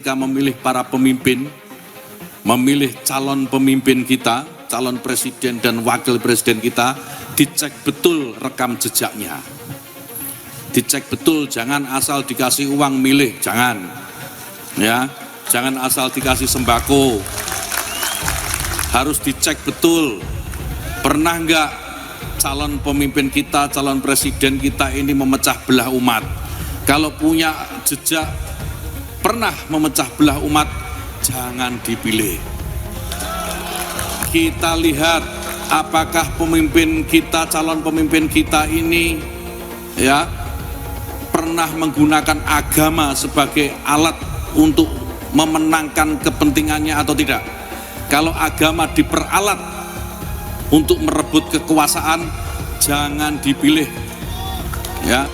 Ketika memilih para pemimpin, memilih calon pemimpin kita, calon presiden dan wakil presiden kita, dicek betul rekam jejaknya. Dicek betul, jangan asal dikasih uang milih, jangan. Ya, jangan asal dikasih sembako. Harus dicek betul, pernah enggak calon pemimpin kita, calon presiden kita ini memecah belah umat. Kalau punya jejak pernah memecah belah umat, jangan dipilih. Kita lihat apakah pemimpin kita, calon pemimpin kita ini ya pernah menggunakan agama sebagai alat untuk memenangkan kepentingannya atau tidak. Kalau agama diperalat untuk merebut kekuasaan, jangan dipilih. Ya.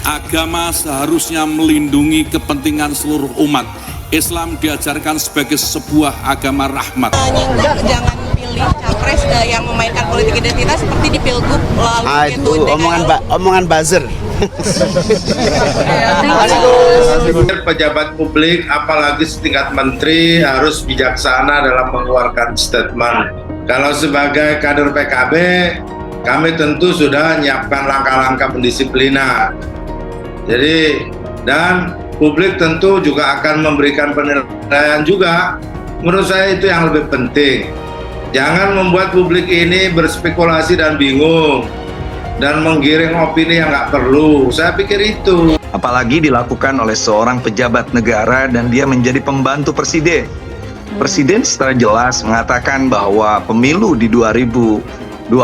Agama seharusnya melindungi kepentingan seluruh umat. Islam diajarkan sebagai sebuah agama rahmat. Jangan pilih capres yang memainkan politik identitas seperti di Pilgub lalu. Itu omongan buzzer. Pejabat publik apalagi setingkat menteri harus bijaksana dalam mengeluarkan statement. Kalau sebagai kader PKB, kami tentu sudah menyiapkan langkah-langkah pendisiplinan. Jadi, dan publik tentu juga akan memberikan penilaian juga. Menurut saya itu yang lebih penting. Jangan membuat publik ini berspekulasi dan bingung dan menggiring opini yang nggak perlu. Saya pikir itu. Apalagi dilakukan oleh seorang pejabat negara dan dia menjadi pembantu presiden. Presiden secara jelas mengatakan bahwa pemilu di 2024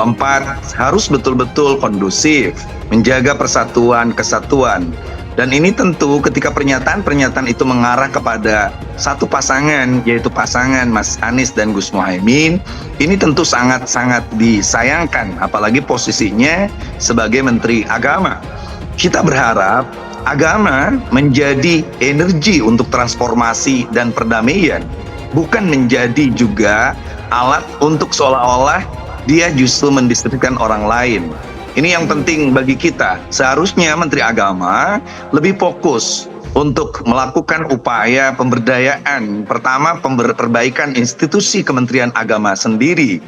harus betul-betul kondusif, menjaga persatuan, kesatuan. Dan ini tentu ketika pernyataan-pernyataan itu mengarah kepada satu pasangan, yaitu pasangan Mas Anies dan Gus Muhaimin, ini tentu sangat-sangat disayangkan, apalagi posisinya sebagai Menteri Agama. Kita berharap agama menjadi energi untuk transformasi dan perdamaian, bukan menjadi juga alat untuk seolah-olah dia justru mendistrikkan orang lain. Ini yang penting bagi kita. Seharusnya Menteri Agama lebih fokus untuk melakukan upaya pemberdayaan. Pertama, perbaikan institusi Kementerian Agama sendiri.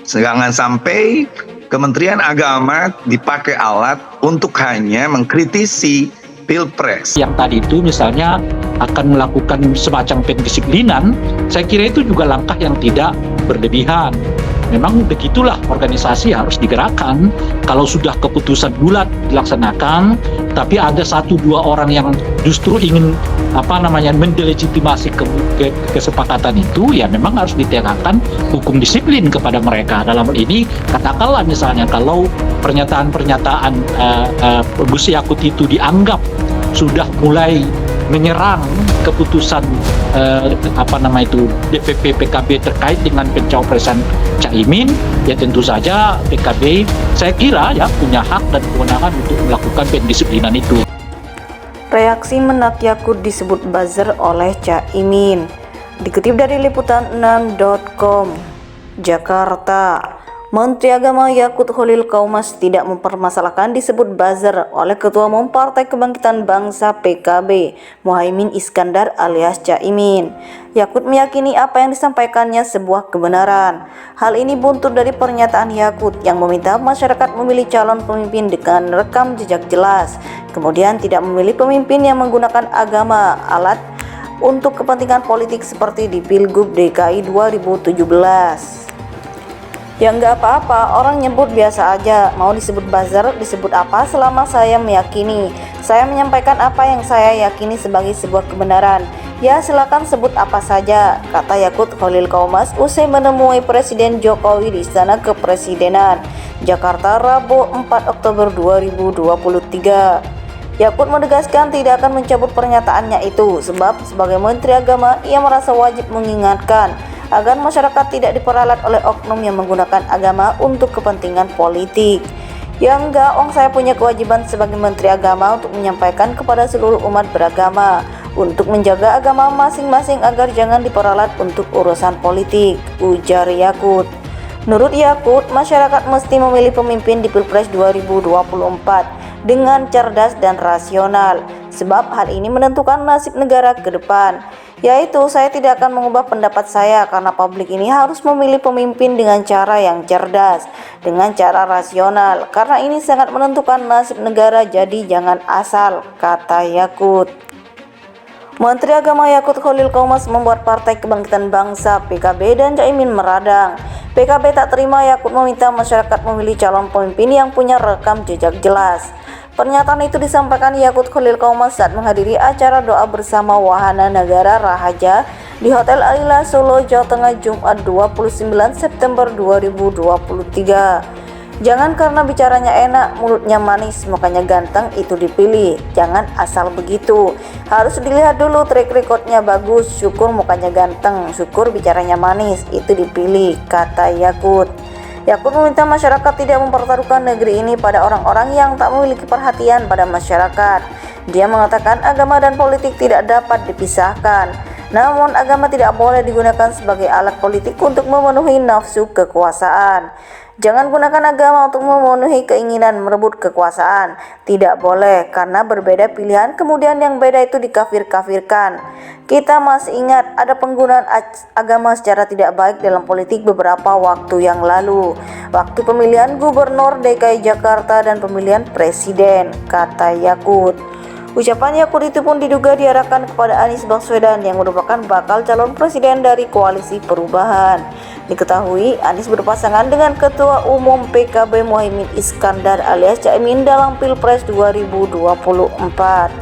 Jangan sampai Kementerian Agama dipakai alat untuk hanya mengkritisi Pilpres. Yang tadi itu misalnya akan melakukan semacam pendisiplinan, saya kira itu juga langkah yang tidak berlebihan. Memang begitulah organisasi harus digerakkan. Kalau sudah keputusan bulat dilaksanakan, tapi ada 1-2 orang yang justru ingin mendelegitimasi kesepakatan itu, ya memang harus ditegakkan hukum disiplin kepada mereka. Dalam hal ini katakanlah misalnya kalau pernyataan-pernyataan Gus Yakut itu dianggap sudah mulai menyerang keputusan DPP PKB terkait dengan pencapresan Caimin, ya tentu saja PKB saya kira ya punya hak dan kewenangan untuk melakukan pendisiplinan itu. Reaksi Menak Yakut disebut buzzer oleh Caimin. Dikutip dari liputan6.com, Jakarta. Menteri Agama Yakut Khalil Qaumas tidak mempermasalahkan disebut buzzer oleh Ketua Umum Partai Kebangkitan Bangsa PKB, Muhaimin Iskandar alias Caimin. Yakut meyakini apa yang disampaikannya sebuah kebenaran. Hal ini buntut dari pernyataan Yakut yang meminta masyarakat memilih calon pemimpin dengan rekam jejak jelas, kemudian tidak memilih pemimpin yang menggunakan agama alat untuk kepentingan politik seperti di Pilgub DKI 2017. Ya nggak apa-apa, orang nyebut biasa aja, mau disebut buzzer, disebut apa selama saya meyakini. Saya menyampaikan apa yang saya yakini sebagai sebuah kebenaran. Ya silakan sebut apa saja, kata Yakut Khalil Qaumas usai menemui Presiden Jokowi di Istana Kepresidenan, Jakarta, Rabu 4 Oktober 2023. Yakut menegaskan tidak akan mencabut pernyataannya itu, sebab sebagai Menteri Agama, ia merasa wajib mengingatkan agar masyarakat tidak diperalat oleh oknum yang menggunakan agama untuk kepentingan politik. Ya enggak, saya punya kewajiban sebagai Menteri Agama untuk menyampaikan kepada seluruh umat beragama untuk menjaga agama masing-masing agar jangan diperalat untuk urusan politik, ujar Yakut. Menurut Yakut, masyarakat mesti memilih pemimpin di Pilpres 2024 dengan cerdas dan rasional. sebab hal ini menentukan nasib negara ke depan. Yaitu saya tidak akan mengubah pendapat saya karena publik ini harus memilih pemimpin dengan cara yang cerdas, dengan cara rasional, karena ini sangat menentukan nasib negara, jadi jangan asal, kata Yakut. Menteri Agama Yakut Khalil Qaumas membuat Partai Kebangkitan Bangsa PKB dan Caimin meradang. PKB tak terima Yakut meminta masyarakat memilih calon pemimpin yang punya rekam jejak jelas. Pernyataan itu disampaikan Yakut Khalil Qaumas saat menghadiri acara doa bersama Wahana Negara Rahaja di Hotel Alila Solo, Jawa Tengah, Jumat 29 September 2023. Jangan karena bicaranya enak, mulutnya manis, mukanya ganteng itu dipilih. Jangan asal begitu. Harus dilihat dulu track recordnya bagus, syukur mukanya ganteng, syukur bicaranya manis, itu dipilih, kata Yakut. Yakut meminta masyarakat tidak mempertaruhkan negeri ini pada orang-orang yang tak memiliki perhatian pada masyarakat. Dia mengatakan agama dan politik tidak dapat dipisahkan. Namun agama tidak boleh digunakan sebagai alat politik untuk memenuhi nafsu kekuasaan. Jangan gunakan agama untuk memenuhi keinginan merebut kekuasaan. Tidak boleh, karena berbeda pilihan kemudian yang beda itu dikafir-kafirkan. Kita masih ingat ada penggunaan agama secara tidak baik dalam politik beberapa waktu yang lalu. Waktu pemilihan Gubernur DKI Jakarta dan pemilihan Presiden, kata Yakut. Ucapan Yakut itu pun diduga diarahkan kepada Anies Baswedan yang merupakan bakal calon presiden dari Koalisi Perubahan. Diketahui Anies berpasangan dengan Ketua Umum PKB Muhaimin Iskandar alias Caimin dalam Pilpres 2024.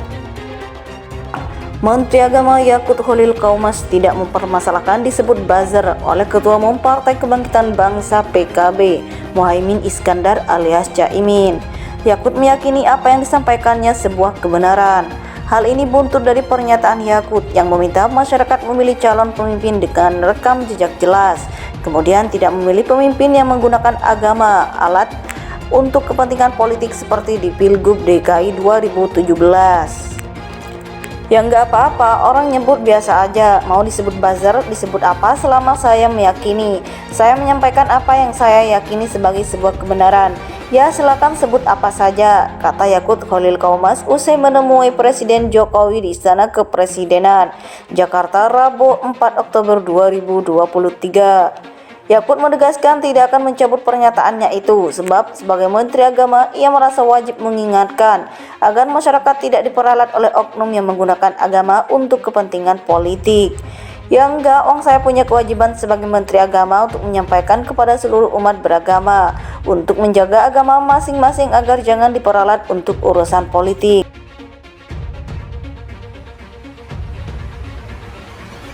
Menteri Agama Yakut Khalil Qaumas tidak mempermasalahkan disebut buzzer oleh Ketua Umum Partai Kebangkitan Bangsa PKB Muhaimin Iskandar alias Caimin. Yakut meyakini apa yang disampaikannya sebuah kebenaran. Hal ini buntut dari pernyataan Yakut yang meminta masyarakat memilih calon pemimpin dengan rekam jejak jelas, kemudian tidak memilih pemimpin yang menggunakan agama alat untuk kepentingan politik seperti di Pilgub DKI 2017. Ya nggak apa-apa, orang nyebut biasa aja, mau disebut buzzer, disebut apa selama saya meyakini. Saya menyampaikan apa yang saya yakini sebagai sebuah kebenaran. Ya silakan sebut apa saja, kata Yakut Khalil Qaumas usai menemui Presiden Jokowi di Istana Kepresidenan, Jakarta, Rabu 4 Oktober 2023. Yakut menegaskan tidak akan mencabut pernyataannya itu, sebab sebagai Menteri Agama ia merasa wajib mengingatkan agar masyarakat tidak diperalat oleh oknum yang menggunakan agama untuk kepentingan politik. Ya enggak, saya punya kewajiban sebagai Menteri Agama untuk menyampaikan kepada seluruh umat beragama untuk menjaga agama masing-masing agar jangan diperalat untuk urusan politik.